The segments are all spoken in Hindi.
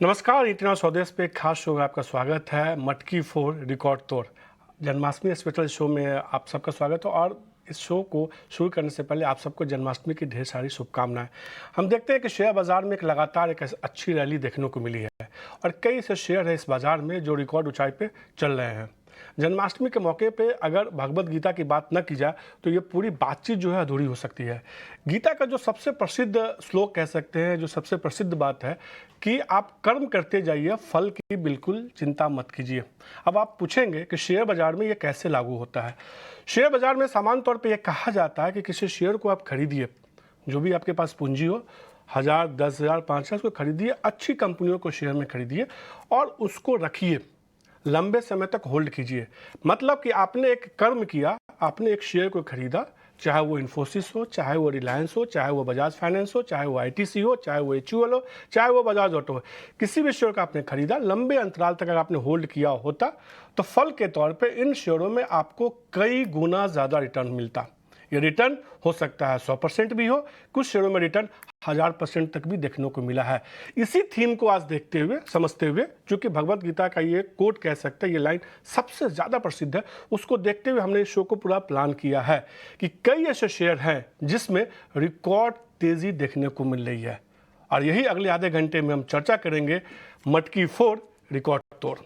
नमस्कार, इतना स्वदेश पे एक खास शो में आपका स्वागत है। मटकी फोड़ रिकॉर्ड तोड़ जन्माष्टमी स्पेशल शो में आप सबका स्वागत है। और इस शो को शुरू करने से पहले आप सबको जन्माष्टमी की ढेर सारी शुभकामनाएं। हम देखते हैं कि शेयर बाजार में एक लगातार एक अच्छी रैली देखने को मिली है और कई ऐसे शेयर है इस बाजार में जो रिकॉर्ड ऊंचाई पे चल रहे हैं। जन्माष्टमी के मौके पे अगर भगवत गीता की बात न की जाए तो ये पूरी बातचीत जो है अधूरी हो सकती है। गीता का जो सबसे प्रसिद्ध श्लोक कह सकते हैं, जो सबसे प्रसिद्ध बात है कि आप कर्म करते जाइए, फल की बिल्कुल चिंता मत कीजिए। अब आप पूछेंगे कि शेयर बाजार में ये कैसे लागू होता है। शेयर बाजार में सामान्य तौर पे ये कहा जाता है कि किसी शेयर को आप खरीदिए, जो भी आपके पास पूंजी हो, 1000, 10,000, 5,000 उसको खरीदिए, अच्छी कंपनियों को शेयर में खरीदिए और उसको रखिए, लंबे समय तक होल्ड कीजिए। मतलब कि आपने एक कर्म किया, आपने एक शेयर को खरीदा, चाहे वो इन्फोसिस हो, चाहे वो रिलायंस हो, चाहे वो बजाज फाइनेंस हो, चाहे वो आईटीसी हो, चाहे वो एचयूएल हो, चाहे वो बजाज ऑटो हो, किसी भी शेयर का आपने खरीदा, लंबे अंतराल तक अगर आपने होल्ड किया होता तो फल के तौर पे इन शेयरों में आपको कई गुना ज़्यादा रिटर्न मिलता। ये रिटर्न हो सकता है 100% भी हो, कुछ शेयरों में रिटर्न 1000% तक भी देखने को मिला है। इसी थीम को आज देखते हुए, समझते हुए, जो कि भगवत गीता का ये कोट कह सकते हैं, ये लाइन सबसे ज़्यादा प्रसिद्ध है, उसको देखते हुए हमने इस शो को पूरा प्लान किया है कि कई ऐसे शेयर हैं जिसमें रिकॉर्ड तेज़ी देखने को मिल रही है। और यही अगले आधे घंटे में हम चर्चा करेंगे मटकी फोड़ रिकॉर्ड तोड़।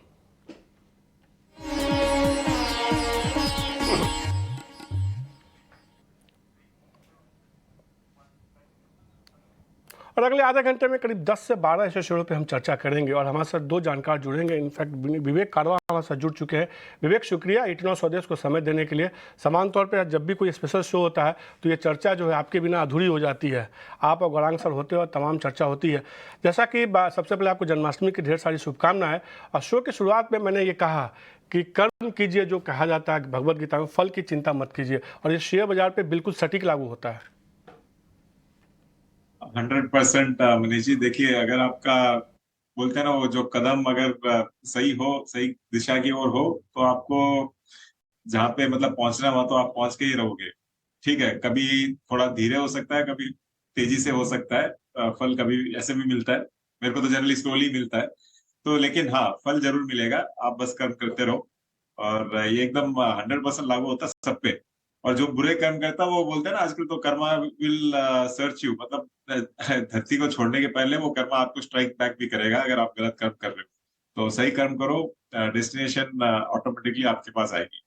और अगले आधे घंटे में करीब 10 से 12 ऐसे शेयरों पे हम चर्चा करेंगे और हमारे साथ दो जानकार जुड़ेंगे। इनफैक्ट विवेक कारवा हमारे साथ जुड़ चुके हैं। विवेक, शुक्रिया इतना स्वदेश को समय देने के लिए। समान तौर पे जब भी कोई स्पेशल शो होता है तो ये चर्चा जो है आपके बिना अधूरी हो जाती है। आप और गौरांग सर होते हो और तमाम चर्चा होती है। जैसा कि सबसे पहले आपको जन्माष्टमी की ढेर सारी शुभकामनाएं। और शो की शुरुआत में मैंने ये कहा कि कर्म कीजिए, जो कहा जाता है भगवत गीता में, फल की चिंता मत कीजिए, और ये शेयर बाजार पर बिल्कुल सटीक लागू होता है। 100% मनीष जी, देखिए, अगर आपका बोलते हैं ना, वो जो कदम अगर सही हो, सही दिशा की ओर हो, तो आपको जहाँ पे मतलब पहुंचना हुआ तो आप पहुंच के ही रहोगे। ठीक है, कभी थोड़ा धीरे हो सकता है, कभी तेजी से हो सकता है। फल कभी ऐसे भी मिलता है। मेरे को तो जनरली स्लोली मिलता है। तो लेकिन हाँ, फल जरूर मिलेगा। आप बस कर्म करते रहो। और ये एकदम 100% लागू होता है सब पे। और जो बुरे कर्म करता है, वो बोलते हैं ना आजकल, तो कर्मा विल सर्च यू, मतलब धरती को छोड़ने के पहले वो कर्मा आपको स्ट्राइक बैक भी करेगा अगर आप गलत कर्म कर रहे हो। तो सही कर्म करो, डेस्टिनेशन ऑटोमेटिकली आपके पास आएगी।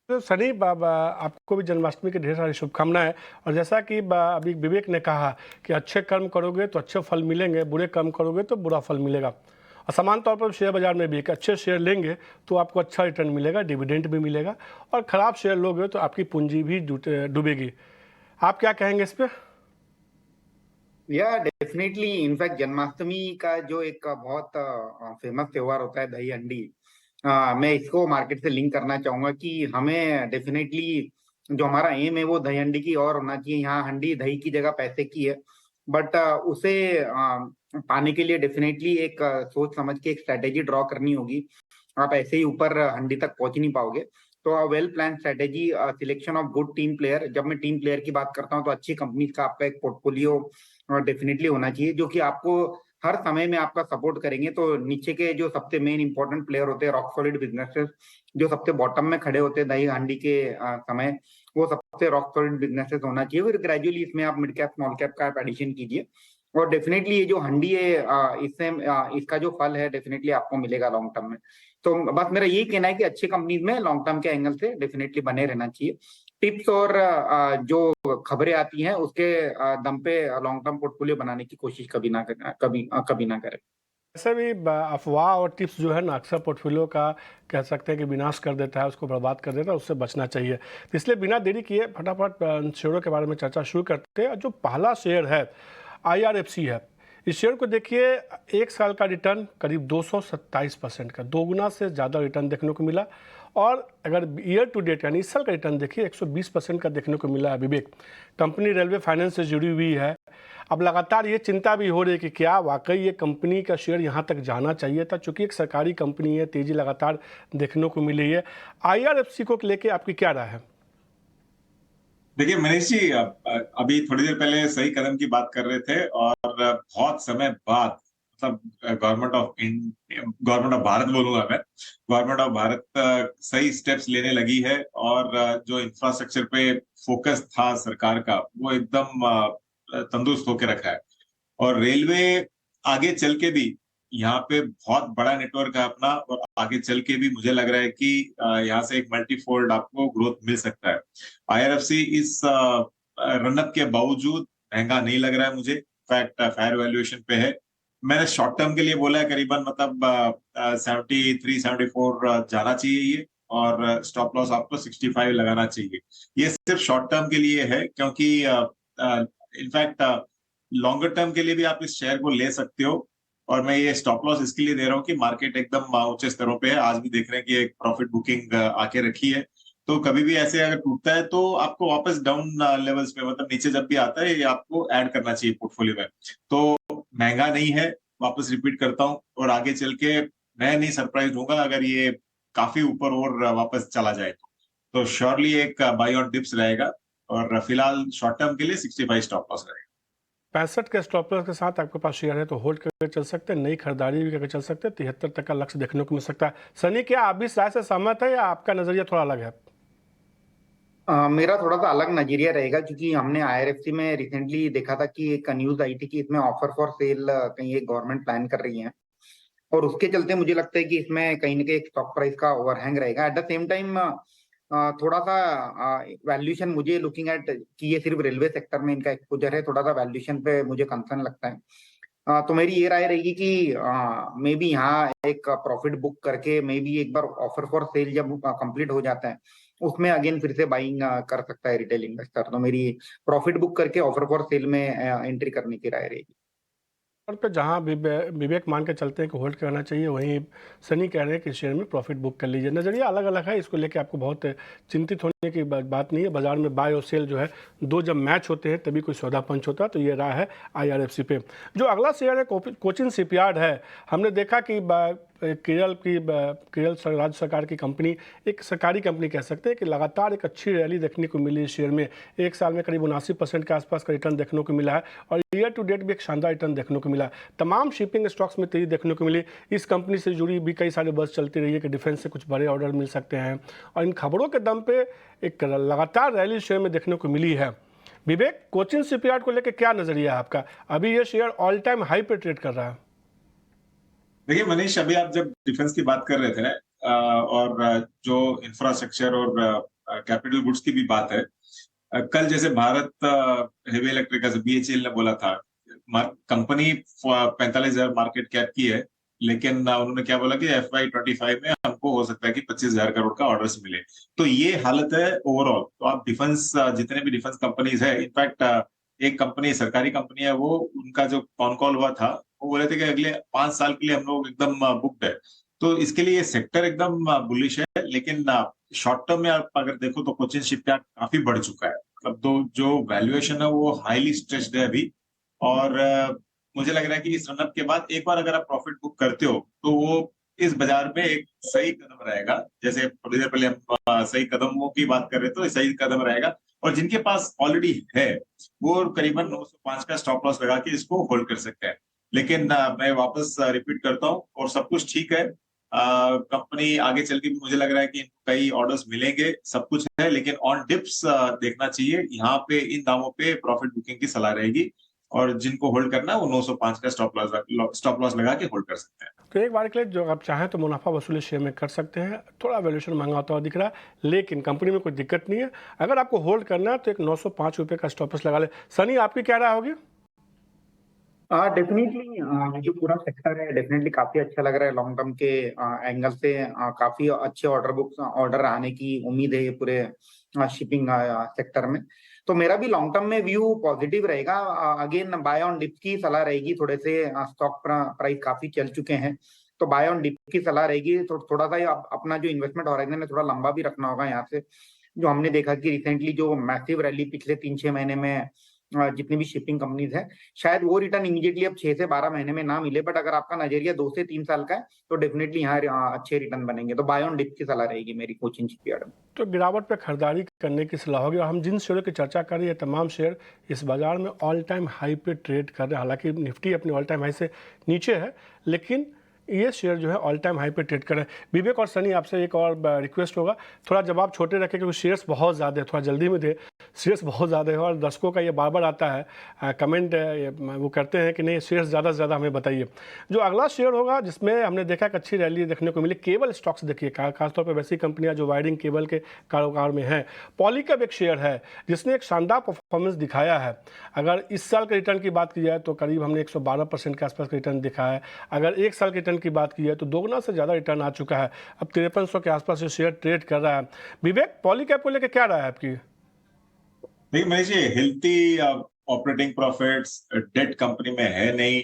तो सनी बाबा, आपको भी जन्माष्टमी की ढेर सारी शुभकामनाएं। और जैसा कि अभी विवेक ने कहा कि अच्छे कर्म करोगे तो अच्छे फल मिलेंगे, बुरे कर्म करोगे तो बुरा फल मिलेगा। और समान तौर पर शेयर बाजार में भी एक अच्छे शेयर लेंगे तो आपको अच्छा रिटर्न मिलेगा, डिविडेंड भी मिलेगा, और ख़राब शेयर लोगे तो आपकी पूंजी भी डूबेगी। आप क्या कहेंगे इस पर? या डेफिनेटली, इनफैक्ट जन्माष्टमी का जो एक बहुत फेमस त्योहार होता है दही हंडी, मैं इसको मार्केट से लिंक करना चाहूंगा कि हमें डेफिनेटली जो हमारा एम है वो दही हंडी की और होना चाहिए। यहाँ हंडी दही की जगह पैसे की है, बट उसे पाने के लिए डेफिनेटली एक सोच समझ के एक स्ट्रेटेजी ड्रॉ करनी होगी। आप ऐसे ही ऊपर हंडी तक पहुंच नहीं पाओगे। तो well plan strategy, selection of good team player. जब मैं टीम प्लेयर की बात करता हूँ तो अच्छी कंपनी का आपका एक पोर्टफोलियो डेफिनेटली होना चाहिए, जो कि आपको हर समय में आपका सपोर्ट करेंगे। तो नीचे के जो सबसे मेन इंपॉर्टेंट प्लेयर होते हैं, रॉक सॉलिड बिजनेसेस, जो सबसे बॉटम में खड़े होते हैं दही हांडी के समय, वो सबसे रॉक सॉलिड बिजनेसेस होना चाहिए। फिर ग्रेजुअली इसमें आप मिड कैप स्मॉल कैप का आप एडिशन कीजिए। और डेफिनेटली ये जो हंडी है, इससे इसका जो फल है डेफिनेटली आपको मिलेगा लॉन्ग टर्म में। तो बस मेरा यही कहना है कि अच्छी कंपनीज में लॉन्ग टर्म के एंगल से डेफिनेटली बने रहना चाहिए। टिप्स और जो खबरें आती हैं उसके दम पे लॉन्ग टर्म पोर्टफोलियो बनाने की कोशिश कभी ना करें, कभी ना करें। ऐसे भी अफवाह और टिप्स जो है ना अक्सर पोर्टफोलियो का कह सकते हैं कि विनाश कर देता है, उसको बर्बाद कर देता है, उससे बचना चाहिए। तो इसलिए बिना देरी किए फटाफट शेयरों के बारे में चर्चा शुरू करते हैं। जो पहला शेयर है IRFC है। इस शेयर को देखिए, एक साल का रिटर्न करीब 227% का, दोगुना से ज़्यादा रिटर्न देखने को मिला। और अगर ईयर टू डेट यानी इस साल का रिटर्न देखिए 120% का देखने को मिला है। विवेक, कंपनी रेलवे फाइनेंस से जुड़ी हुई है। अब लगातार ये चिंता भी हो रही है कि क्या वाकई ये कंपनी का शेयर यहाँ तक जाना चाहिए था, चूंकि एक सरकारी कंपनी है, तेजी लगातार देखने को मिल रही है। IRFC को लेके आपकी क्या राय है? देखिए मनीष जी, अभी थोड़ी देर पहले सही कदम की बात कर रहे थे, और बहुत समय बाद, मतलब गवर्नमेंट ऑफ भारत बोलूंगा मैं, गवर्नमेंट ऑफ भारत सही स्टेप्स लेने लगी है, और जो इंफ्रास्ट्रक्चर पे फोकस था सरकार का वो एकदम तंदुरुस्त होकर रखा है। और रेलवे आगे चल के भी यहाँ पे बहुत बड़ा नेटवर्क है अपना, और आगे चल के भी मुझे लग रहा है कि यहाँ से एक मल्टीफोल्ड आपको ग्रोथ मिल सकता है। IRFC इस रनअप के बावजूद महंगा नहीं लग रहा है मुझे, फैक्ट फेयर वैल्यूएशन पे है। मैंने शॉर्ट टर्म के लिए बोला है करीबन मतलब 73-74 जाना चाहिए ये, और स्टॉप लॉस आपको 65 लगाना चाहिए। ये सिर्फ शॉर्ट टर्म के लिए है, क्योंकि इनफैक्ट लॉन्गर टर्म के लिए भी आप इस शेयर को ले सकते हो। और मैं ये स्टॉप लॉस इसके लिए दे रहा हूँ कि मार्केट एकदम ऊंचे स्तरों पे है, आज भी देख रहे हैं कि एक प्रॉफिट बुकिंग आके रखी है। तो कभी भी ऐसे अगर टूटता है तो आपको वापस डाउन लेवल्स पे, मतलब नीचे जब भी आता है, ये आपको ऐड करना चाहिए पोर्टफोलियो में। तो महंगा नहीं है, वापस रिपीट करता हूँ, और आगे चल के मैं नहीं सरप्राइज होऊंगा अगर ये काफी ऊपर और वापस चला जाए तो श्योरली एक बाय ऑन डिप्स रहेगा, और फिलहाल शॉर्ट टर्म के लिए 65 स्टॉप लॉस रहेगा। 65 के स्टॉप लॉस के साथ आपके पास शेयर है तो होल्ड करके चल सकते हैं, नई खरीदारी भी करके चल सकते हैं। 73 तक का लक्ष्य देखने को मिल सकता है। सनी, क्या आप भी इस राय से सहमत है या आपका नजरिया थोड़ा अलग है? मेरा थोड़ा सा अलग नजरिया रहेगा, क्योंकि हमने IRFC में रिसेंटली देखा था कि एक न्यूज आई थी कि इसमें ऑफर फॉर सेल कहीं एक गवर्नमेंट प्लान कर रही है, और उसके चलते मुझे लगता है कि इसमें कहीं ना कहीं एक स्टॉक प्राइस का ओवरहैंग रहेगा। एट द सेम टाइम थोड़ा सा वैल्यूएशन, मुझे लुकिंग एट कि ये सिर्फ रेलवे सेक्टर में इनका एक्सपोजर है, थोड़ा सा वैल्यूएशन पे मुझे कंसर्न लगता है। तो मेरी ये राय रहेगी कि मे बी यहाँ एक प्रॉफिट बुक करके मे बी एक बार ऑफर फॉर सेल जब कंप्लीट हो जाता है, उसमें अगेन फिर से बाइंग कर सकता है रिटेल इन्वेस्टर। तो मेरी प्रॉफिट बुक करके ऑफर फॉर सेल में एंट्री करने की राय रहेगी। और पे जहाँ विवेक मान के चलते हैं कि होल्ड करना चाहिए, वहीं सनी कह रहे हैं कि शेयर में प्रॉफिट बुक कर लीजिए। नज़रिया अलग अलग है, इसको लेके आपको बहुत चिंतित होने की बात नहीं है। बाजार में बाय और सेल जो है, दो जब मैच होते हैं तभी कोई सौदा पंच होता है। तो ये राय है IRFC पे। जो अगला शेयर है कोचिन शिपयार्ड है। हमने देखा कि केरल राज्य सरकार की कंपनी, एक सरकारी कंपनी कह सकते हैं कि लगातार एक अच्छी रैली देखने को मिली इस शेयर में। एक साल में करीब 79% के आसपास का रिटर्न देखने को मिला है, और ईयर टू डेट भी एक शानदार रिटर्न देखने को मिला। तमाम शिपिंग स्टॉक्स में तेजी देखने को मिली। इस कंपनी से जुड़ी भी कई सारी बस चलती रही है कि डिफेंस से कुछ बड़े ऑर्डर मिल सकते हैं, और इन खबरों के दम पे एक लगातार रैली शेयर में देखने को मिली है। विवेक, कोचिन शिपयार्ड को लेकर क्या नजरिया है आपका? अभी ये शेयर ऑल टाइम हाई पे ट्रेड कर रहा है। देखिए मनीष, अभी आप जब डिफेंस की बात कर रहे थे और जो इंफ्रास्ट्रक्चर और कैपिटल गुड्स की भी बात है, कल जैसे भारत हेवी इलेक्ट्रिकल्स BHEL ने बोला था, कंपनी 45,000 मार्केट कैप की है, लेकिन उन्होंने क्या बोला कि FY25 में हमको हो सकता है कि 25,000 करोड़ का ऑर्डर्स मिले। तो ये हालत है ओवरऑल। तो आप डिफेंस, जितने भी डिफेंस कंपनीज है, इनफैक्ट एक कंपनी, सरकारी कंपनी है, वो उनका जो कॉन कॉल हुआ था, वो बोले थे कि अगले 5 साल के लिए हम लोग एकदम बुक्ड है। तो इसके लिए सेक्टर एकदम बुलिश है। लेकिन शॉर्ट टर्म में आप अगर देखो तो कोचिन शिपयार्ड काफी बढ़ चुका है, मतलब तो जो वैल्यूएशन है वो हाईली स्ट्रेच्ड है अभी। और मुझे लग रहा है कि इस रनअप के बाद एक बार अगर आप प्रॉफिट बुक करते हो तो वो इस बाजार में एक सही कदम रहेगा। जैसे थोड़ी देर पहले हम सही कदमों की बात कर रहे थे, तो सही कदम रहेगा। और जिनके पास ऑलरेडी है वो करीबन 905 का स्टॉप लॉस लगा के इसको होल्ड कर सकते हैं। लेकिन मैं वापस रिपीट करता हूँ, और सब कुछ ठीक है, कंपनी आगे चल के भी मुझे लग रहा है कि इनको कई ऑर्डर्स मिलेंगे, सब कुछ है, लेकिन ऑन डिप्स देखना चाहिए। यहाँ पे इन दामों पे प्रॉफिट बुकिंग की सलाह रहेगी, और जिनको होल्ड करना है वो 905 का स्टॉप लॉस लगा के होल्ड कर सकते हैं। तो एक बार के लिए जो आप चाहें तो मुनाफा वसूली शेयर में कर सकते हैं। थोड़ा वैल्यूएशन महंगा होता हुआ दिख रहा है, लेकिन कंपनी में कोई दिक्कत नहीं है। अगर आपको होल्ड करना है तो एक 905 रुपये का स्टॉप लॉस लगा ले। सनी, आपकी क्या राय होगी? डेफिनेटली जो पूरा सेक्टर है डेफिनेटली काफी अच्छा लग रहा है। लॉन्ग टर्म के एंगल से काफी अच्छे ऑर्डर आने की उम्मीद है ये पूरे शिपिंग सेक्टर में। तो मेरा भी लॉन्ग टर्म में व्यू पॉजिटिव रहेगा। अगेन बाय ऑन डिप की सलाह रहेगी। थोड़े से स्टॉक प्राइस काफी चल चुके हैं, तो बाय ऑन डिप की सलाह रहेगी। थोड़ा सा अपना जो इन्वेस्टमेंट होराइजन है थोड़ा लंबा भी रखना होगा यहाँ से। जो हमने देखा कि रिसेंटली जो मैसिव रैली पिछले 3-6 महीने में जितनी भी शिपिंग कंपनीज है, शायद वो रिटर्न इमीडिएटली अब 6 से 12 महीने में ना मिले, बट अगर आपका नजरिया 2 से 3 साल का है तो डेफिनेटली यहाँ अच्छे रिटर्न बनेंगे। तो बाय ऑन डिप की सलाह रहेगी मेरी कोचिंग शिपयार्ड में। तो गिरावट पे खरीदारी करने की सलाह होगी। और हम जिन शेयरों की चर्चा कर रहे हैं तमाम शेयर इस बाजार में ऑल टाइम हाई पे ट्रेड कर रहे हैं। हालांकि निफ्टी अपनी ऑल टाइम हाई से नीचे है, लेकिन ये शेयर जो है ऑल टाइम हाई पे ट्रेड कर रहे हैं। विवेक और सनी, आपसे एक और रिक्वेस्ट होगा, थोड़ा जवाब छोटे रखें क्योंकि शेयर्स बहुत ज़्यादा है, थोड़ा जल्दी में दे। शेयर्स बहुत ज़्यादा है और दर्शकों का ये बार बार आता है कमेंट, वो करते हैं कि नहीं शेयर्स ज़्यादा से ज़्यादा हमें बताइए। जो अगला शेयर होगा जिसमें हमने देखा एक अच्छी रैली देखने को मिली, केबल स्टॉक्स देखिए, खासतौर पर वैसी कंपनियां जो वायरिंग केबल के कारोबार में हैं। पॉलीकैब एक शेयर है जिसने एक शानदार परफॉर्मेंस दिखाया है। अगर इस साल के रिटर्न की बात की जाए तो करीब हमने 112% के आसपास का रिटर्न दिखा है। अगर एक साल के रिटर्न की बात की जाए तो दोगुना से ज़्यादा रिटर्न आ चुका है। अब 5300 के आसपास ये शेयर ट्रेड कर रहा है। विवेक, पॉलीकैब को लेकर क्या राय है आपकी? देखिए Manish ji, healthy operating profits debt company में है नहीं,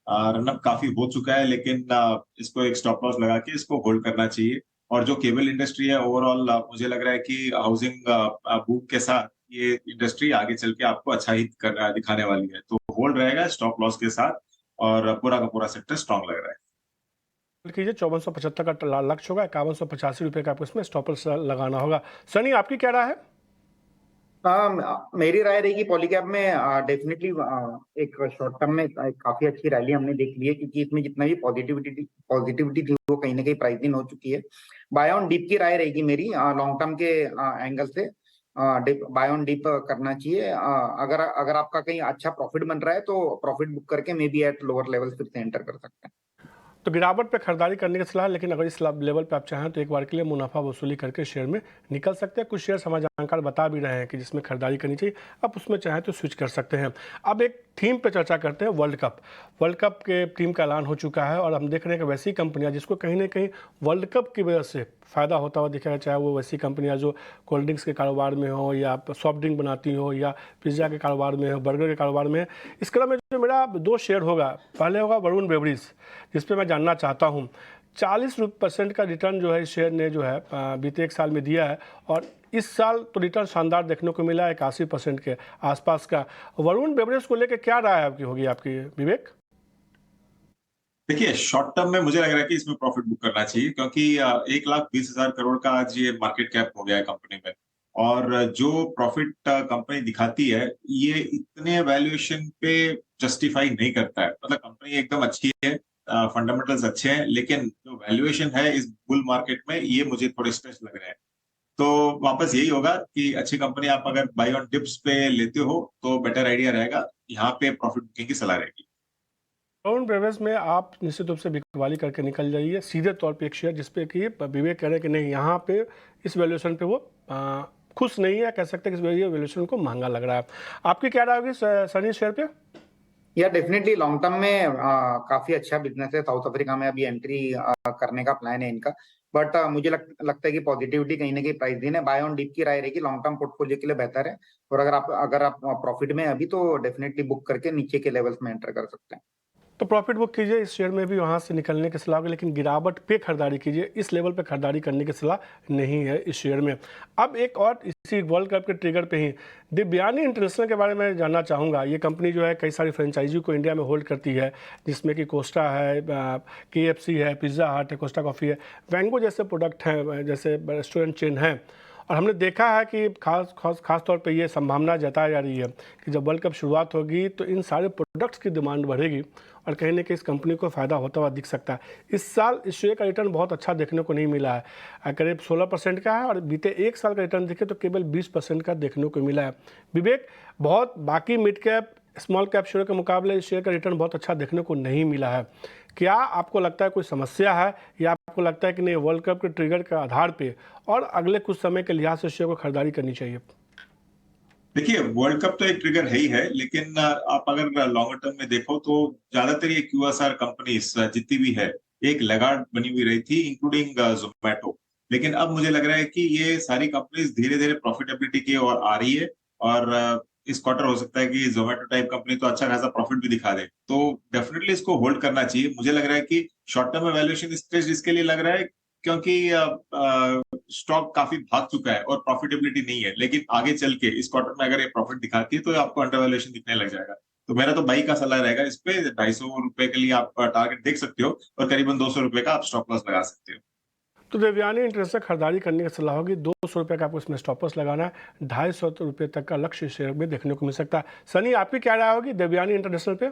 रनअप काफी हो चुका है, लेकिन इसको एक स्टॉप लॉस लगा के इसको होल्ड करना चाहिए। और जो केबल इंडस्ट्री है ओवरऑल, मुझे लग रहा है कि हाउसिंग बूम के साथ ये इंडस्ट्री आगे चल के आपको अच्छा ही दिखाने वाली है, तो होल्ड रहेगा स्टॉप लॉस के साथ, और पूरा का पूरा सेक्टर स्ट्रांग लग रहा है। कीजिए 5475 का लक्ष्य होगा, 5185 रुपये का आपको इसमें स्टॉपर लगाना होगा। सनी, आपकी क्या राय है? मेरी राय रहेगी पॉलीकैब में डेफिनेटली एक शॉर्ट टर्म में काफी अच्छी रैली हमने देख ली है, क्योंकि इसमें जितना भी पॉजिटिविटी थी वो कहीं ना कहीं प्राइस इन हो चुकी है। बाय ऑन डिप की राय रहेगी मेरी, लॉन्ग टर्म के एंगल से बाय ऑन डिप करना चाहिए। अगर अगर आपका कहीं अच्छा प्रॉफिट बन रहा है तो प्रॉफिट बुक करके may be at lower level फिर से एंटर कर सकते हैं। तो गिरावट पे खरीदारी करने की सलाह, लेकिन अगर इस लेवल पे आप चाहें तो एक बार के लिए मुनाफा वसूली करके शेयर में निकल सकते हैं। कुछ शेयर हमारे जानकार बता भी रहे हैं कि जिसमें खरीदारी करनी चाहिए, आप उसमें चाहें तो स्विच कर सकते हैं। अब एक थीम पे चर्चा करते हैं, वर्ल्ड कप। वर्ल्ड कप के टीम का ऐलान हो चुका है और हम देख रहे हैं कि वैसी कंपनियां जिसको कहीं ना कहीं वर्ल्ड कप की वजह से फ़ायदा होता हुआ दिखेगा, चाहे वो वैसी कंपनियां जो कोल्ड ड्रिंक्स के कारोबार में हो, या सॉफ्ट ड्रिंक बनाती हो, या पिज़्ज़ा के कारोबार में हो, बर्गर के कारोबार में। इस क्रम में जो मेरा 2 शेयर होगा, पहले होगा वरुण बेवरेज, जिस पे मैं जानना चाहता हूँ 40% का रिटर्न जो है इस शेयर ने जो है बीते एक साल में दिया है, और इस साल तो रिटर्न शानदार देखने को मिला है 81% के आसपास का। वरुण बेवरेज को लेकर क्या राय आपकी होगी, आपकी विवेक? देखिए शॉर्ट टर्म में मुझे लग रहा है कि इसमें प्रॉफिट बुक करना चाहिए, क्योंकि 1,20,000 करोड़ का आज ये मार्केट कैप हो गया है कंपनी में, और जो प्रॉफिट कंपनी दिखाती है ये इतने वैल्यूएशन पे जस्टिफाई नहीं करता है। मतलब कंपनी एकदम अच्छी है, फंडामेंटल्स अच्छे हैं, लेकिन जो वैल्यूएशन है इस बुल मार्केट में ये मुझे थोड़े स्ट्रेच लग रहे हैं। तो वापस यही होगा कि अच्छी कंपनी आप अगर बाय ऑन डिप्स पे लेते हो तो बेटर आइडिया रहेगा, यहाँ पे प्रॉफिट बुकिंग की सलाह रहेगी। वरुण बेवरेज में आप निश्चित रूप से बिकवाली करके निकल जाइए, सीधे तौर पे एक शेयर जिसपे कि विवेक कह रहे हैं कि नहीं यहाँ पे इस वैल्यूएशन पे वो खुश नहीं है, कह सकते हैं कि इस वैल्यूएशन को महंगा लग रहा है। आपकी क्या राय होगी सनी शेयर पे? या डेफिनेटली लॉन्ग टर्म में काफी अच्छा बिजनेस है। साउथ अफ्रीका में अभी एंट्री करने का प्लान है इनका, बट मुझे लगता है कि पॉजिटिविटी कहीं ना कहीं प्राइस दिन है। बाय ऑन डिप की राय रहेगी, लॉन्ग टर्म पोर्टफोलियो के लिए बेहतर है। और अगर आप प्रॉफिट में अभी तो डेफिनेटली बुक करके नीचे के लेवल्स में एंटर कर सकते हैं। तो प्रॉफिट बुक कीजिए, इस शेयर में भी वहाँ से निकलने की सलाह होगी, लेकिन गिरावट पे खरीदारी कीजिए, इस लेवल पे खरीदारी करने की सलाह नहीं है इस शेयर में। अब एक और इसी वर्ल्ड कप के ट्रिगर पे ही दिव्यानी इंटरनेशनल के बारे में जानना चाहूँगा। ये कंपनी जो है कई सारी फ्रेंचाइजी को इंडिया में होल्ड करती है, जिसमें कि कोस्टा है, KFC है, पिज़्ज़ा हट है, कोस्टा कॉफ़ी है, वैंगो जैसे प्रोडक्ट हैं, जैसे रेस्टोरेंट चेन है। और हमने देखा है कि खास तौर पे ये संभावना जताई जा रही है कि जब वर्ल्ड कप शुरुआत होगी तो इन सारे प्रोडक्ट्स की डिमांड बढ़ेगी और कहीं ना कहीं इस कंपनी को फ़ायदा होता हुआ दिख सकता है। इस साल इस शेयर का रिटर्न बहुत अच्छा देखने को नहीं मिला है, करीब 16% का है, और बीते एक साल का रिटर्न देखें तो केवल 20% का देखने को मिला है। विवेक, बहुत बाकी mid cap small cap share के मुकाबले इस शेयर का रिटर्न बहुत अच्छा देखने को नहीं मिला है। क्या आपको लगता है कोई समस्या है, या आपको लगता है कि नहीं वर्ल्ड कप के ट्रिगर के आधार पे और अगले कुछ समय के लिहाज से शेयर को खरीदारी करनी चाहिए? देखिए वर्ल्ड कप तो एक ट्रिगर है ही है, लेकिन आप अगर लॉन्गर टर्म में देखो तो ज्यादातर ये QSR कंपनीज जितनी भी है एक लगाड़ बनी हुई रही थी, इंक्लूडिंग जोमेटो। लेकिन अब मुझे लग रहा है कि ये सारी कंपनीज धीरे धीरे प्रॉफिटेबिलिटी की ओर आ रही है, और इस क्वार्टर हो सकता है कि जोमेटो टाइप कंपनी तो अच्छा खासा प्रॉफिट भी दिखा दे, तो डेफिनेटली इसको होल्ड करना चाहिए। मुझे लग रहा है कि शॉर्ट टर्म में वैल्यूएशन स्ट्रेच इसके लिए लग रहा है क्योंकि स्टॉक काफी भाग चुका है और प्रॉफिटेबिलिटी नहीं है, लेकिन आगे चल के इस क्वार्टर में अगर ये प्रॉफिट दिखाती है तो आपको अंडरवैल्यूएशन दिखने लग जाएगा। तो मेरा तो बाई का सलाह रहेगा इस पे। 250 रुपए के लिए आप टारगेट देख सकते हो और करीबन 200 रुपए का आप स्टॉप लॉस लगा सकते हो। तो देवयानी इंटरेस्ट से खरीदारी करने की सलाह होगी। 200 रुपये का आपको इसमें स्टॉप लॉस लगाना है। 250 रुपये तक का लक्ष्य शेयर में देखने को मिल सकता है। सनी, आपकी क्या राय होगी देवयानी इंटरनेशनल पे?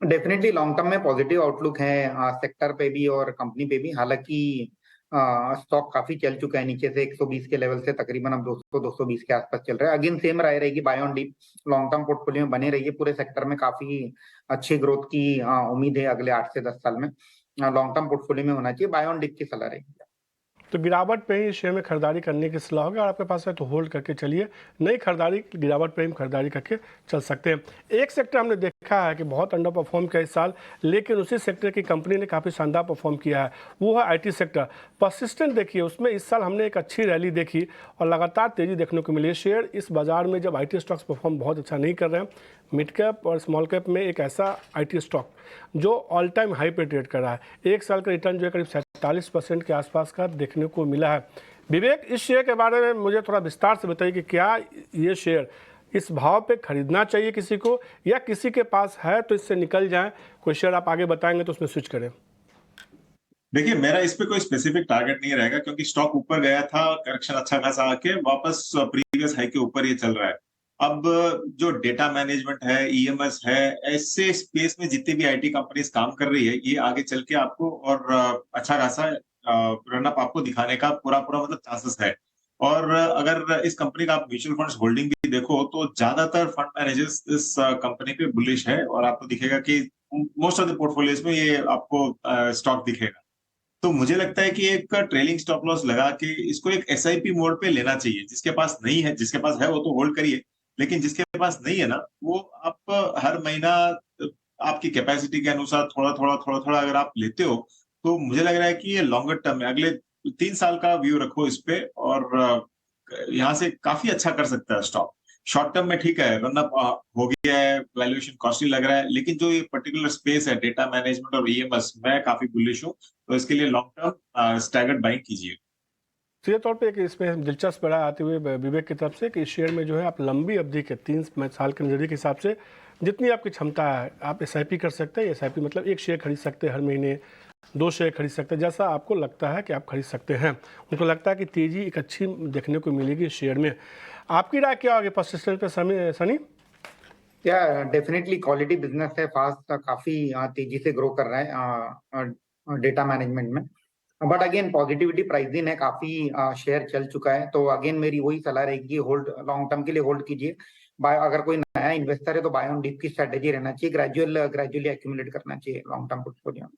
डेफिनेटली लॉन्ग टर्म में पॉजिटिव आउटलुक है सेक्टर पे भी और कंपनी पे भी। हालांकि स्टॉक काफी चल चुका है नीचे से 120 के लेवल से तकरीबन अब 200 220 के आसपास चल रहा है। अगेन सेम राय रहेगी, buy on dip long term portfolio में बने रहिए। पूरे सेक्टर में काफी अच्छी ग्रोथ की उम्मीद है अगले 8 से 10 साल में। लॉन्ग टर्म पोर्टफोलियो में होना चाहिए, बाय ऑन डिप की सलाह रहेगी। तो गिरावट पे ही शेयर में खरीदारी करने की सलाह होगी और आपके पास है तो होल्ड करके चलिए। नई खरीदारी गिरावट पे ही खरीदारी करके चल सकते हैं। एक सेक्टर हमने देखा है कि बहुत अंडर परफॉर्म किया इस साल, लेकिन उसी सेक्टर की कंपनी ने काफ़ी शानदार परफॉर्म किया है, वो है आईटी सेक्टर। परसिस्टेंट देखिए, उसमें इस साल हमने एक अच्छी रैली देखी और लगातार तेज़ी देखने को मिली है। शेयर इस बाज़ार में जब आईटी स्टॉक्स परफॉर्म बहुत अच्छा नहीं कर रहे हैं, मिड कैप और स्मॉल कैप में एक ऐसा आईटी स्टॉक जो ऑल टाइम हाई पे ट्रेड कर रहा है। एक साल का रिटर्न जो है करीब 47% के आसपास का देखने को मिला है। विवेक, इस शेयर के बारे में मुझे थोड़ा विस्तार से बताइए कि क्या ये शेयर इस भाव पे खरीदना चाहिए किसी को, या किसी के पास है तो इससे निकल जाए? कोई शेयर आप आगे बताएंगे तो उसमें स्विच करें। देखिए, मेरा इस पे कोई स्पेसिफिक टारगेट नहीं रहेगा, क्योंकि स्टॉक ऊपर गया था, करेक्शन अच्छा खासा आके वापस प्रीवियस हाई के ऊपर ये चल रहा है। अब जो डेटा मैनेजमेंट है, ईएमएस है, ऐसे स्पेस में जितनी भी आईटी कंपनीज काम कर रही है, ये आगे चल के आपको और अच्छा खासा रन अप आपको दिखाने का पूरा पूरा मतलब चांसेस है। और अगर इस कंपनी का आप म्यूचुअल फंड्स होल्डिंग भी देखो तो ज्यादातर फंड मैनेजर्स इस कंपनी पे बुलिश है, और आपको दिखेगा कि मोस्ट ऑफ द पोर्टफोलियोज में ये आपको स्टॉक दिखेगा। तो मुझे लगता है कि एक ट्रेलिंग स्टॉप लॉस लगा के इसको एक एसआईपी मोड पे लेना चाहिए। जिसके पास नहीं है, जिसके पास है वो तो होल्ड करिए, लेकिन जिसके पास नहीं है ना, वो आप हर महीना आपकी कैपेसिटी के अनुसार थोड़ा थोड़ा थोड़ा थोड़ा अगर आप लेते हो, तो मुझे लग रहा है कि ये लॉन्गर टर्म में अगले 3 साल का व्यू रखो इस पे, और यहाँ से काफी अच्छा कर सकता है स्टॉक। शॉर्ट टर्म में ठीक है, रन अप हो गया है, वैल्यूएशन कॉस्टली लग रहा है, लेकिन जो ये पर्टिकुलर स्पेस है डेटा मैनेजमेंट और ईएमएस, मैं काफी बुलिश हूँ। तो इसके लिए लॉन्ग टर्म स्टैगर्ड बाइंग कीजिए। सीधे तौर पे एक इसमें दिलचस्प राय आते हुए विवेक की तरफ से कि इस शेयर में जो है आप लंबी अवधि के 3 साल के नजरिए के हिसाब से जितनी आपकी क्षमता है आप एसआईपी कर सकते हैं। एसआईपी मतलब एक शेयर खरीद सकते हैं हर महीने, 2 शेयर खरीद सकते हैं, जैसा आपको लगता है कि आप खरीद सकते हैं। उनको लगता है कि तेज़ी एक अच्छी देखने को मिलेगी इस शेयर में। आपकी राय क्या होगी परसिस्टेंट पे सनी? या डेफिनेटली क्वालिटी बिजनेस है, फास्ट काफी तेजी से ग्रो कर रहा है डेटा मैनेजमेंट में। बट अगेन पॉजिटिविटी प्राइसिंग है, काफी शेयर चल चुका है। तो अगेन मेरी वही सलाह रहेगी, होल्ड लॉन्ग टर्म के लिए होल्ड कीजिए। बाय अगर कोई नया इन्वेस्टर है तो बाय ऑन डिप की स्ट्रेटेजी रहना चाहिए, ग्रेजुअली एक्यूमुलेट करना चाहिए लॉन्ग टर्म पोर्टफोलियो।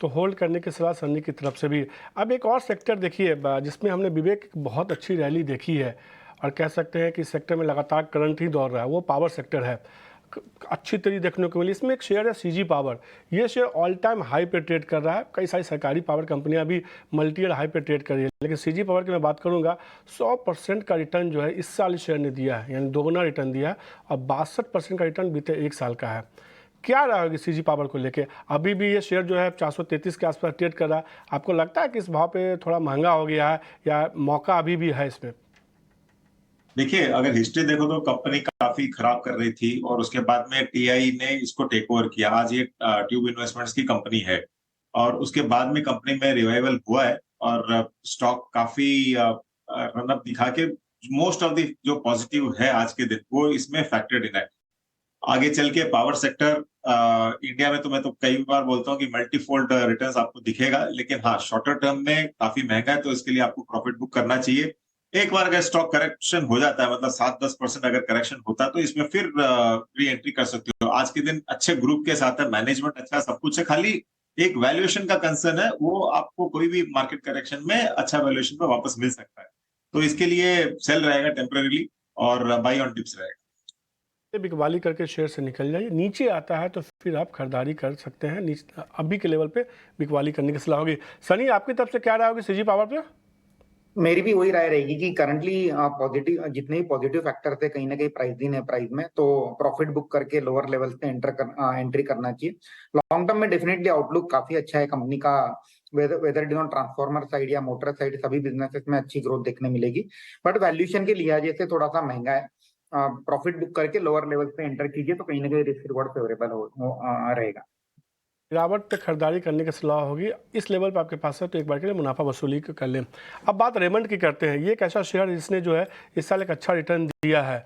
तो होल्ड करने की सलाह सन्नी की तरफ से भी। अब एक और सेक्टर देखिए जिसमें हमने विवेक की बहुत अच्छी रैली देखी है और कह सकते हैं कि इस सेक्टर में लगातार करंट ही दौड़ रहा है, वो पावर सेक्टर है। अच्छी तेजी देखने को मिली। इसमें एक शेयर है सीजी पावर। ये शेयर ऑल टाइम हाई पे ट्रेड कर रहा है। कई सारी सरकारी पावर कंपनियां भी मल्टी ईयर हाई पे ट्रेड कर रही है, लेकिन सीजी पावर की मैं बात करूंगा 100% का रिटर्न जो है इस साल इस शेयर ने दिया है, यानी दोगुना रिटर्न दिया है, और 62% का रिटर्न बीते 1 साल का है। क्या रहा होगी सीजी पावर को लेके? अभी भी ये शेयर जो है 433 के आसपास ट्रेड कर रहा है। आपको लगता है कि इस भाव पे थोड़ा महंगा हो गया है या मौका अभी भी है इसमें? देखिए, अगर हिस्ट्री देखो तो कंपनी काफी खराब कर रही थी, और उसके बाद में टीआई ने इसको टेक ओवर किया। आज ये ट्यूब इन्वेस्टमेंट्स की कंपनी है, और उसके बाद में कंपनी में रिवाइवल हुआ है, और स्टॉक काफी रनअप दिखा के मोस्ट ऑफ द जो पॉजिटिव है आज के दिन वो इसमें फैक्टर्ड इन है। आगे चल के पावर सेक्टर इंडिया में तो मैं तो कई बार बोलता हूँ कि मल्टीफोल्ड रिटर्न्स आपको दिखेगा, लेकिन हाँ, शॉर्टर टर्म में काफी महंगा है, तो इसके लिए आपको प्रॉफिट बुक करना चाहिए। एक बार अगर स्टॉक करेक्शन हो जाता है, मतलब 7-10% अगर करेक्शन होता है, तो इसमें फिर री एंट्री कर सकते हो। आज के दिन अच्छे ग्रुप के साथ है, मैनेजमेंट अच्छा, सब कुछ है, खाली एक वैल्यूएशन का कंसर्न है, वो आपको कोई भी मार्केट करेक्शन में अच्छा वैल्यूएशन पे वापस मिल सकता है। तो इसके लिए सेल रहेगा टेम्परेरीली, और बाई ऑन टिप्स रहेगा। बिकवाली करके शेयर से निकल जाइए। नीचे आता है तो फिर आप खरीदारी कर सकते हैं। अभी के लेवल पे बिकवाली करने की सलाह होगी। सनी, आपकी तरफ से क्या रहा होगी सीजी पावर पे? मेरी भी वही राय रहेगी कि करंटली पॉजिटिव जितने भी पॉजिटिव फैक्टर्स है कहीं ना कहीं प्राइसिंग है प्राइस में, तो प्रॉफिट बुक करके लोअर लेवल्स पे एंट्री करना चाहिए। लॉन्ग टर्म में डेफिनेटली आउटलुक काफी अच्छा है कंपनी का, whether it is on transformer side या मोटर साइड, सभी बिजनेसेस में अच्छी ग्रोथ देखने मिलेगी। बट वैल्यूएशन के लिहाज से थोड़ा सा महंगा है। प्रॉफिट बुक करके लोअर लेवल पे एंटर कीजिए तो कहीं ना कहीं रिस्क रिवॉर्ड फेवरेबल रहेगा। गिरावट पे खरीदारी करने की सलाह होगी, इस लेवल पे आपके पास है तो एक बार के लिए मुनाफा वसूली कर लें। अब बात रेमंड की करते हैं। ये एक ऐसा शेयर जिसने जो है इस साल एक अच्छा रिटर्न दिया है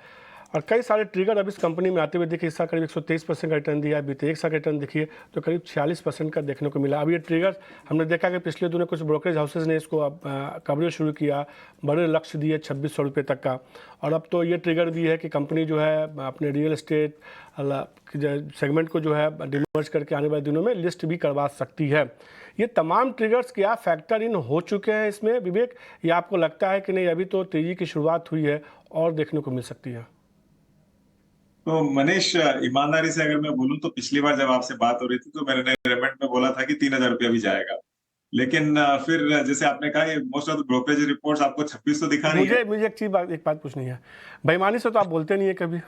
और कई सारे ट्रिगर अब इस कंपनी में आते हुए देखिए। इस साल करीब 123% का रिटर्न दिया है, बीते एक साल का रिटर्न देखिए तो करीब 46% का देखने को मिला। अब ये ट्रिगर हमने देखा कि पिछले दिनों कुछ ब्रोकरेज हाउसेज ने इसको अब कवरेज शुरू किया, बड़े लक्ष्य दिए 2600 रुपये तक का। और अब तो ये ट्रिगर भी है कि कंपनी जो है अपने रियल एस्टेट सेगमेंट को जो है डिमर्ज करके आने वाले दिनों में लिस्ट भी करवा सकती है। ये तमाम ट्रिगर्स क्या फैक्टर इन हो चुके हैं इसमें विवेक, या आपको लगता है कि नहीं अभी तो तेजी की शुरुआत हुई है और देखने को मिल सकती है? तो मनीष, ईमानदारी से अगर मैं बोलूं तो पिछली बार जब आपसे बात हो रही थी तो मैंने रेमेंड में बोला था कि 3,000 रुपया भी जाएगा। लेकिन फिर जैसे आपने कहा most of the brokerage reports आपको 2600 दिखा रही है। मुझे एक बात पूछनी है। बेईमानी से तो आप बोलते नहीं है कभी,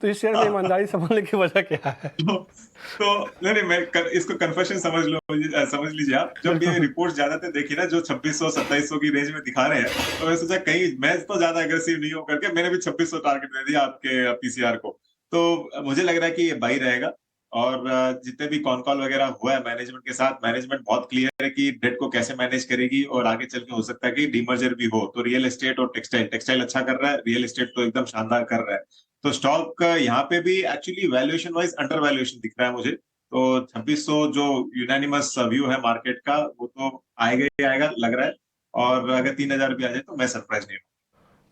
तो इस शेयर में ईमानदारी से बोलने की वजह क्या है? तो नहीं, इसको कन्फेशन समझ लीजिए आप। जब ये रिपोर्ट ज्यादातर देखी ना जो 2600-2700 की रेंज में दिखा रहे हैं, तो मैं सोचा कहीं मैं तो ज्यादा एग्रेसिव नहीं हो करके मैंने भी 2600 टारगेट दे दिया आपके पीसीआर को। तो मुझे लग रहा है कि ये बाई रहेगा। और जितने भी कॉन कॉल वगैरह हुआ है मैनेजमेंट के साथ, मैनेजमेंट बहुत क्लियर है कि डेट को कैसे मैनेज करेगी और आगे चल के हो सकता है कि डीमर्जर भी हो। तो रियल एस्टेट और टेक्सटाइल अच्छा कर रहा है, रियल एस्टेट तो एकदम शानदार कर रहा है। तो स्टॉक यहाँ पे भी actually valuation wise under valuation दिख रहा है मुझे। तो 2600 जो यूनानिमस व्यू है मार्केट का वो तो आएगा ही आएगा लग रहा है। और अगर 3,000 रुपये आ जाए तो मैं सरप्राइज नहीं हूँ।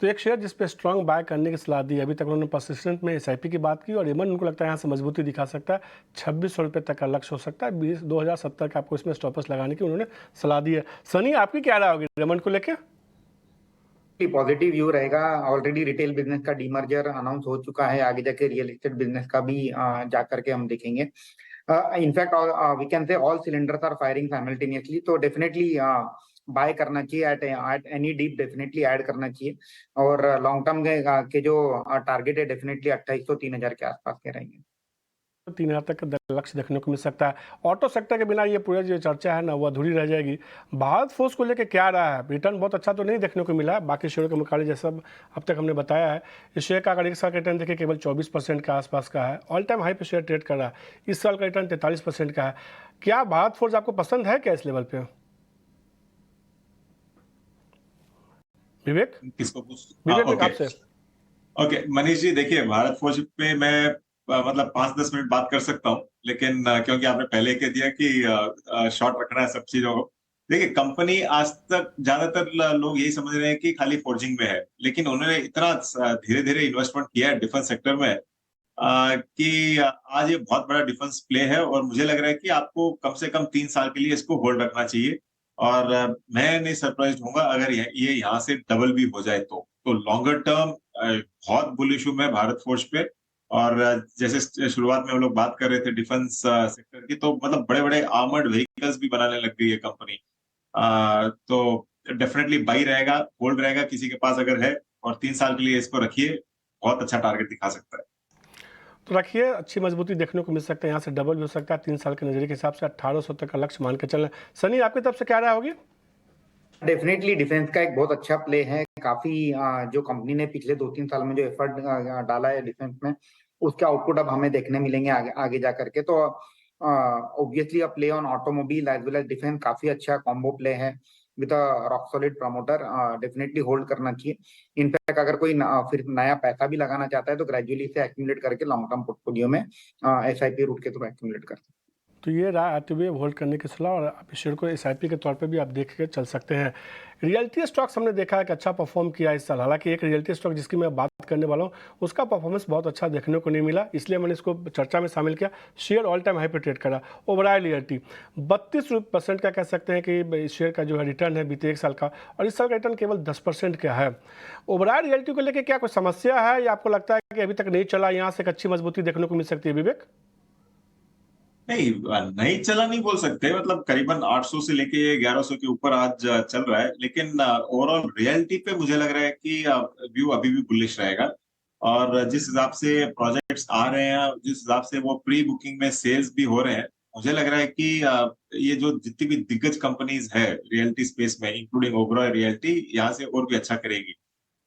तो एक शेयर जिस पे स्ट्रांग बाय करने की सलाह दी, अभी तक उन्होंने परसिस्टेंट में एसआईपी की बात की और रेमंड उनको लगता है यहाँ से मजबूती दिखा सकता है, 2600 रुपये तक का लक्ष्य हो सकता है। 2070 का आपको इसमें स्टॉपर्स लगाने की उन्होंने सलाह दी है। सनी, आपकी क्या राय होगी रेमंड को लेकर? पॉजिटिव व्यू रहेगा। ऑलरेडी रिटेल बिजनेस का डीमर्जर अनाउंस हो चुका है, आगे जाके रियल एस्टेट बिजनेस का भी जा करके हम देखेंगे। In fact we can say all cylinders are firing simultaneously, तो डेफिनेटली बाय करना चाहिए at any dip, definitely add करना चाहिए। और लॉन्ग टर्म के जो टारगेट है डेफिनेटली 2800-3000 के आसपास के रहेंगे। 3000 तक का लक्ष्य देखने को मिल सकता है। ऑटो सेक्टर के बिना ये पूरी जो चर्चा है ना वो अधूरी रह जाएगी। भारत फोर्स को लेकर क्या रहा है? रिटर्न बहुत अच्छा तो नहीं देखने को मिला है बाकी शेयरों के मुकाबले, जैसा अब तक हमने बताया है। इस शेयर का अगर एक साल का रिटर्न देखें केवल 24% के आसपास का है, ऑल टाइम हाई पे शेयर ट्रेड कर रहा है। इस साल का रिटर्न 43% का है। क्या भारत फोर्स आपको पसंद है क्या इस लेवल पे विवेक? किसको पूछ? विवेक आपसे। ओके मनीष जी, देखिए भारत फौज पे मैं मतलब 5-10 मिनट बात कर सकता हूँ, लेकिन क्योंकि आपने पहले कह दिया कि शॉर्ट रखना है सब चीजों को। देखिए कंपनी आज तक ज्यादातर लोग यही समझ रहे हैं कि खाली फोर्जिंग में है, लेकिन उन्होंने इतना धीरे धीरे इन्वेस्टमेंट किया है डिफेंस सेक्टर में कि आज ये बहुत बड़ा डिफेंस प्ले है। और मुझे लग रहा है कि आपको कम से कम 3 साल के लिए इसको होल्ड रखना चाहिए। और मैं नहीं सरप्राइज होऊंगा अगर ये यहाँ से डबल भी हो जाए तो लॉन्गर टर्म बहुत बुलिश हूं मैं भारत फोर्स पे। और जैसे शुरुआत में हम लोग बात कर रहे थे डिफेंस सेक्टर की, तो मतलब बड़े बड़े आर्मर्ड व्हीकल्स भी बनाने लग गई है कंपनी। तो डेफिनेटली बाई रहेगा, होल्ड रहेगा किसी के पास अगर है, और 3 साल के लिए इसको रखिए, बहुत अच्छा टारगेट दिखा सकता है। तो रखिए, अच्छी मजबूती देखने को मिल सकता है, यहाँ से डबल भी हो सकता है 3 साल के नजरिए के हिसाब से। 1800 तक का लक्ष्य मान के चलना। सनी, आपकी तरफ से क्या राय होगी? डेफिनेटली डिफेंस का एक बहुत अच्छा प्ले है। काफी जो कंपनी ने पिछले 2-3 साल में जो एफर्ट डाला है डिफेंस में, उसके आउटपुट अब हमें देखने मिलेंगे आगे जा करके। तो obviously a play on automobile as well as defence काफी अच्छा कॉम्बो प्ले है with a rock solid promoter. Definitely hold करना चाहिए। इनफैक्ट अगर कोई फिर नया पैसा भी लगाना चाहता है तो ग्रेजुअली से एक्यूमुलेट करके लॉन्ग टर्म पोर्टफोलियो में एसआईपी रूट के थ्रू एक्यूमुलेट कर सकते हैं। तो ये रहा आते हुए होल्ड करने की सलाह, और आप इस शेयर को एसआईपी के तौर पे भी आप देख के चल सकते हैं। रियल्टी स्टॉक्स हमने देखा है कि अच्छा परफॉर्म किया इस साल। हालांकि एक रियल्टी स्टॉक जिसकी मैं बात करने वाला हूँ उसका परफॉर्मेंस बहुत अच्छा देखने को नहीं मिला, इसलिए मैंने इसको चर्चा में शामिल किया। शेयर ऑल टाइम हाई पे ट्रेड करा। ओबराय रियल्टी 32% का कह सकते हैं कि इस शेयर का जो है रिटर्न है बीते एक साल का, और इस साल का रिटर्न केवल 10% का है। ओबराय रियल्टी को लेकर क्या कोई समस्या है या आपको लगता है कि अभी तक नहीं चला, यहाँ से एक अच्छी मजबूती देखने को मिल सकती है विवेक? नहीं, नहीं चला नहीं बोल सकते, मतलब करीबन 800 से लेके 1100 के ऊपर आज चल रहा है, लेकिन ओवरऑल रियलिटी पे मुझे लग रहा है कि व्यू अभी भी बुलिश रहेगा। और जिस हिसाब से प्रोजेक्ट्स आ रहे हैं, जिस हिसाब से वो प्री बुकिंग में सेल्स भी हो रहे हैं, मुझे लग रहा है कि ये जो जितनी भी दिग्गज कंपनीज है रियलिटी स्पेस में, इंक्लूडिंग ओबरॉय रियलिटी, यहाँ से और भी अच्छा करेगी।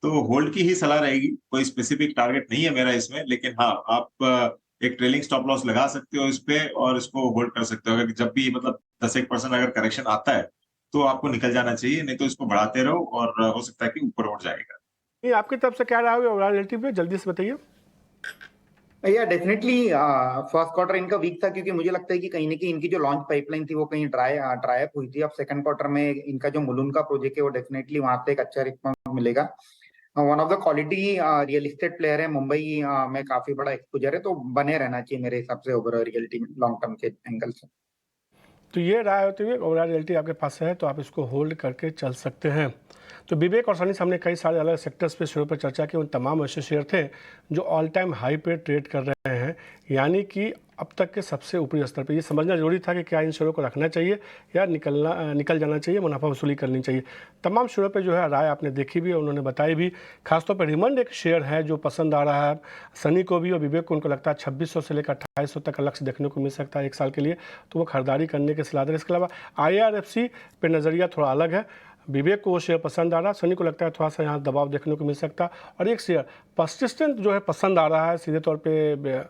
तो होल्ड की ही सलाह रहेगी, कोई स्पेसिफिक टारगेट नहीं है मेरा इसमें, लेकिन हाँ, आप एक ट्रेलिंग स्टॉप लॉस लगा सकते हो इस पे और इसको होल्ड कर सकते हो। अगर जब भी मतलब 10-1% अगर करेक्शन आता है तो आपको निकल जाना चाहिए, नहीं तो इसको बढ़ाते रहो और हो सकता है कि ऊपर उठ जाएगा। ये आपकी तरफ से क्या रहा होगा ओवरऑल रिलेटिव पे, जल्दी से बताइए। या डेफिनेटली फर्स्ट क्वार्टर इनका वीक था, क्योंकि मुझे लगता है कि कहीं ना कहीं इनकी जो लॉन्च पाइपलाइन थी वो कहीं ड्राई अप हुई थी। अब सेकंड क्वार्टर में इनका जो मुलुंड का प्रोजेक्ट है वो डेफिनेटली वहां से एक अच्छा रिस्पॉन्स मिलेगा। One of the quality real estate player है, मुंबई में काफी बड़ा एक्सपोजर है, तो बने रहना चाहिए मेरे हिसाब से ओवरऑल रियलिटी में लॉन्ग टर्म के एंगल से। तो ये राय होते हुए ओवरऑल रियलिटी आपके पास है तो आप इसको होल्ड करके चल सकते हैं। तो विवेक और सनी से हमने कई सारे अलग सेक्टर्स पे शेयरों पर चर्चा की। उन तमाम ऐसे शेयर थे जो ऑल टाइम हाई पे ट्रेड कर रहे हैं, यानी कि अब तक के सबसे ऊपरी स्तर पे। ये समझना जरूरी था कि क्या इन शेयरों को रखना चाहिए या निकल जाना चाहिए, मुनाफा वसूली करनी चाहिए। तमाम शेयरों पे जो है राय आपने देखी भी, उन्होंने बताई भी। खासतौर पर रिमंड एक शेयर है जो पसंद आ रहा है सनी को भी और विवेक को। उनको लगता है 2600 से लेकर 2800 तक का लक्ष्य देखने को मिल सकता है एक साल के लिए, तो वो खरीदारी करने की सलाह दे रहे हैं। इसके अलावा IRFC पे नज़रिया थोड़ा अलग है। विवेक को वो शेयर पसंद आ रहा है, सनी को लगता है थोड़ा सा यहाँ दबाव देखने को मिल सकता है। और एक शेयर परसिस्टेंट जो है पसंद आ रहा है सीधे तौर पे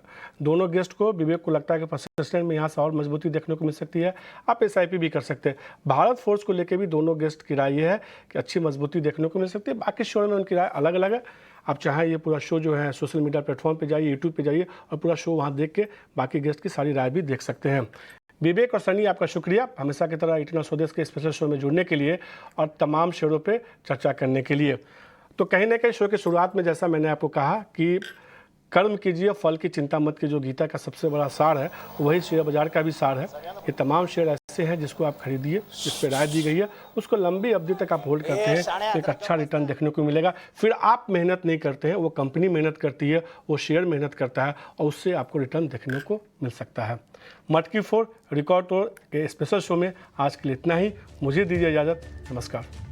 दोनों गेस्ट को। विवेक को लगता है कि परसिस्टेंट में यहाँ से और मजबूती देखने को मिल सकती है। आप SIP भी कर सकते हैं। भारत फोर्स को लेकर भी दोनों गेस्ट की राय ये है कि अच्छी मजबूती देखने को मिल सकती है। बाकी शेयरों में उनकी राय अलग अलग है। आप चाहें ये पूरा शो जो है सोशल मीडिया प्लेटफॉर्म पे जाइए, यूट्यूब पे जाइए और पूरा शो वहाँ देख के बाकी गेस्ट की सारी राय भी देख सकते हैं। विवेक और सनी, आपका शुक्रिया हमेशा की तरह इटनल स्वदेश के स्पेशल शो में जुड़ने के लिए और तमाम शेयरों पे चर्चा करने के लिए। तो कहीं ना कहीं शो की शुरुआत में जैसा मैंने आपको कहा कि कर्म कीजिए फल की चिंता मत की, जो गीता का सबसे बड़ा सार है वही शेयर बाजार का भी सार है। ये तमाम शेयर ऐसे हैं जिसको आप खरीदिए, जिस पर राय दी गई है उसको लंबी अवधि तक आप होल्ड करते हैं तो एक अच्छा रिटर्न देखने को मिलेगा। फिर आप मेहनत नहीं करते हैं, वो कंपनी मेहनत करती है, वो शेयर मेहनत करता है और उससे आपको रिटर्न देखने को मिल सकता है। मटकी 4 रिकॉर्ड तोड़ के स्पेशल शो में आज के लिए इतना ही। मुझे दीजिए इजाज़त, नमस्कार।